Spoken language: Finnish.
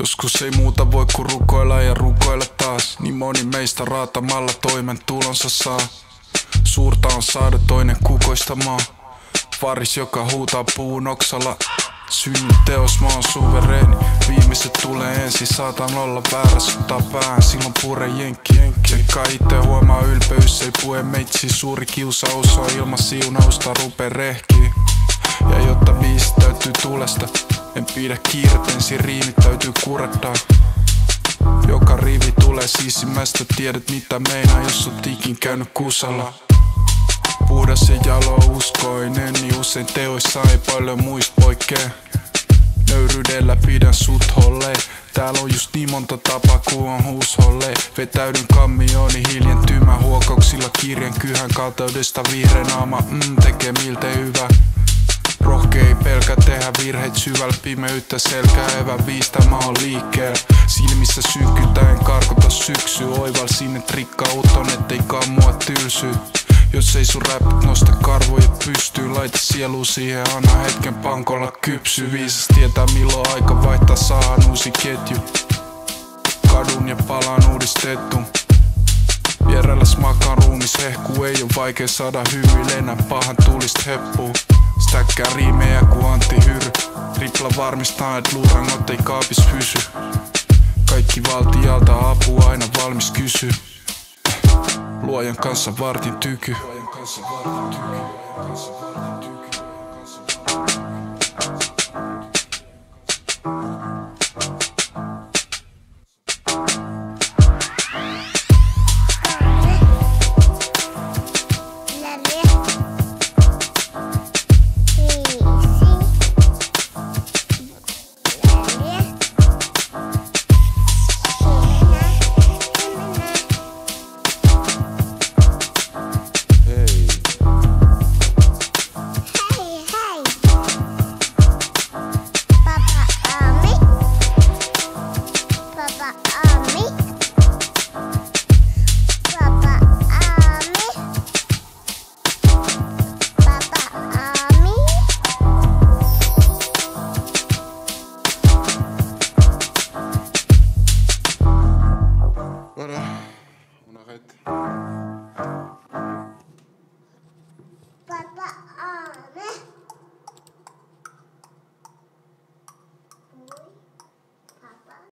Joskus ei muuta voi kuin rukoilla ja rukoilla taas. Niin moni meistä raatamalla toimentulonsa saa. Suurta on saada toinen kukoistamaan. Varis joka huutaa puun oksalla. Synnin teos mä oon suvereeni. Viimeiset tulee ensin, saatan olla väärässä, ottaa päähän, silloin pure jenkki. Sekä itse huomaa ylpeys, ei pue meitsi. Suuri kiusaus on ilman siunausta, rupee rehkiin. Ja jotta biisi täytyy tulesta, en pidä kiiret, ensin riimit täytyy kurettaa. Joka rivi tulee sisimmästä, tiedät mitä meinaa, jos oot ikin käynyt kusalla. Puhdas ja jalo uskoinen, niin usein teoissa ei paljon muista poikkee. Nöyryydellä pidän sut holleen. Täällä on just niin monta tapaa kun on huusholleen. Vetäydyn kammioni hiljentymä huokauksilla kirjan kyhän kalteudesta vihreä naama tekee miltei hyvä. Rohkea ei pelkä tehdä virheet syvällä pimeyttä selkää evä viistä mä oon liikkeellä. Silmissä synkkytä en karkota syksy oival sinne rikkaut on ettei kammua tylsy. Jos ei sun räpit nosta karvoja pystyy, laita sielu siihen, anna hetken pankolla kypsy. Viisas tietää milloin aika vaihtaa, saahan uusi ketju. Kadun ja palaan uudistettu. Vierelläs makaan ruumis hehkuu, ei oo vaikea saada hymyil enää pahan tulist heppuu. Stäkkää riimejä ku Antti Hyry. Tripla varmistaa et luurangot ei kaapis pysy. Kaikki valtialta apua aina valmis kysy. Luojan kanssa vartin tyky.